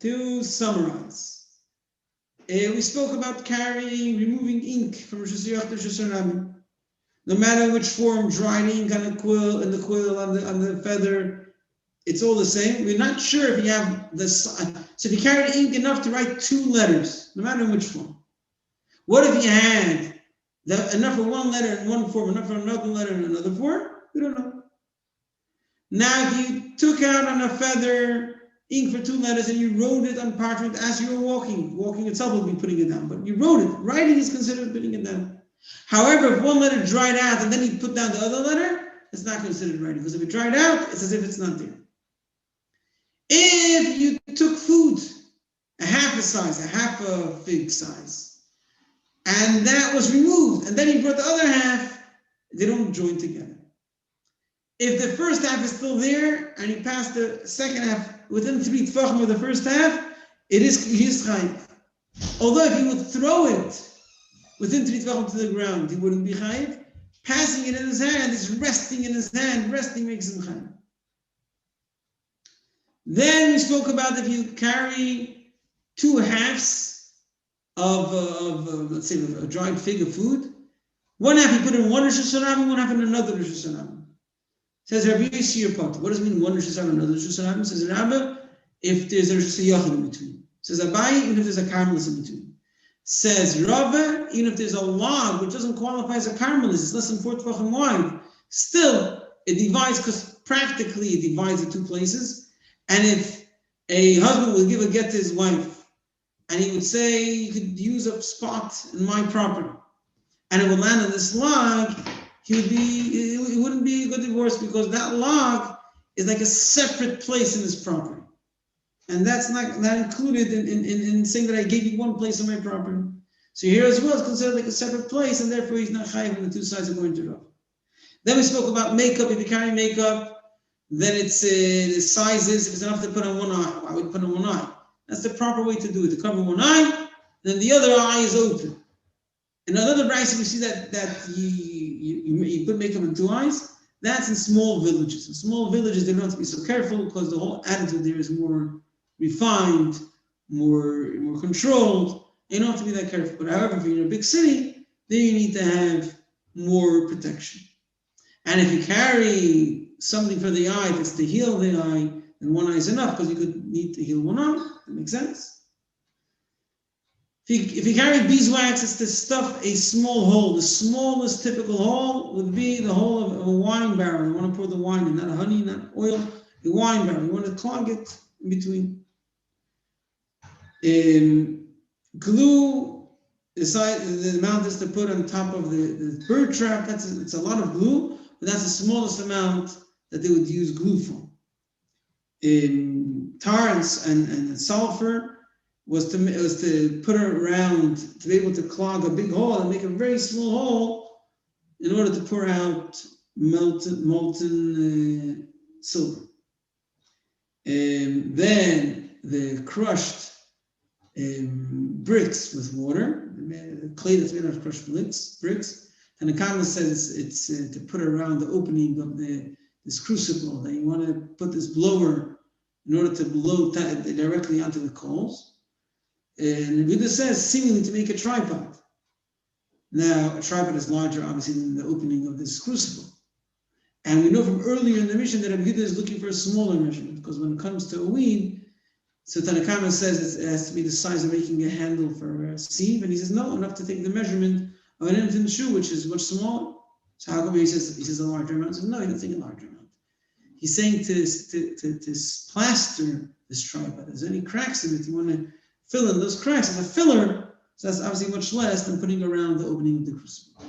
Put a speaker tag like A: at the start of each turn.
A: to summarize, we spoke about removing ink from Rosh Hashanah to Rosh Hashanah. No matter which form, dried ink on the quill, and the quill on the feather, it's all the same. We're not sure if you have so if you carried ink enough to write 2 letters, no matter in which form. What if you had enough for one letter in one form, enough for another letter in another form? We don't know. Now, if you took out on a feather ink for 2 letters and you wrote it on parchment as you were walking itself would be putting it down, but you wrote it. Writing is considered putting it down. However, if one letter dried out and then you put down the other letter, it's not considered writing, because if it dried out, it's as if it's not there. If you took food, a half a fig size, and that was removed, and then you brought the other half, they don't join together. If the first half is still there, and you pass the second half within 3 tefachim of the first half, it is chayiv. Although if you would throw it within 3 tefachim to the ground, he wouldn't be chayiv. Passing it in his hand is resting in his hand. Resting makes him chayiv. Then we spoke about if you carry 2 halves of let's say, a dried fig of food. One half you put in one Rosh Hashanah, one half in another Rosh Hashanah. Says Rabbi Yishir Pot. What does it mean one Rosh Hashanah, another Rosh Hashanah? Says Rabbi, if there's a Rosh Hashanah in between. Says Abai, even if there's a Carmelis in between. Says Rava, even if there's a log which doesn't qualify as a Carmelis, it's less than 4 tefachim wide, still it divides, because practically it divides in 2 places. And if a husband would give a get to his wife, and he would say, you could use a spot in my property, and it would land on this log, it wouldn't be a good divorce, because that log is like a separate place in his property. And that's not included in saying that I gave you one place on my property. So here as well, it's considered like a separate place, and therefore he's not chayiv when the 2 sides are going to Rav. Then we spoke about makeup. If you carry makeup, then it's the sizes. If it's enough to put on one eye, I would put on one eye. That's the proper way to do it. To cover one eye, then the other eye is open. In another brayso, we see that you put makeup in 2 eyes. That's in small villages. In small villages, they don't have to be so careful, because the whole attitude there is more refined, more controlled. You don't have to be that careful. But however, if you're in a big city, then you need to have more protection. And if you carry something for the eye that's to heal the eye, then one eye is enough, because you could need to heal one eye. That makes sense. If you carry beeswax, it's to stuff a small hole. The smallest typical hole would be the hole of a wine barrel. You want to pour the wine in, not honey, not oil, a wine barrel. You want to clog it in between. Glue, the amount is to put on top of the bird trap. It's a lot of glue, but that's the smallest amount that they would use glue for. Tar and sulfur was to put it around, to be able to clog a big hole and make a very small hole in order to pour out molten silver. Then the crushed bricks with water, clay that's made out of crushed bricks. And the Kama says it's to put around the opening of this crucible, that you want to put this blower in order to blow directly onto the coals. And the Buddha says, seemingly to make a tripod. Now, a tripod is larger, obviously, than the opening of this crucible. And we know from earlier in the mission that Rabbi Yehuda is looking for a smaller measurement, because when it comes to a weed, so Tanakama says it has to be the size of making a handle for a sieve, and he says, no, enough to take the measurement of an infant shoe, which is much smaller. So how come he says a larger amount? He says, no, he doesn't think a larger amount. He's saying to plaster this tripod. If there's any cracks in it, you want to fill in those cracks as a filler, so that's obviously much less than putting around the opening of the crucible.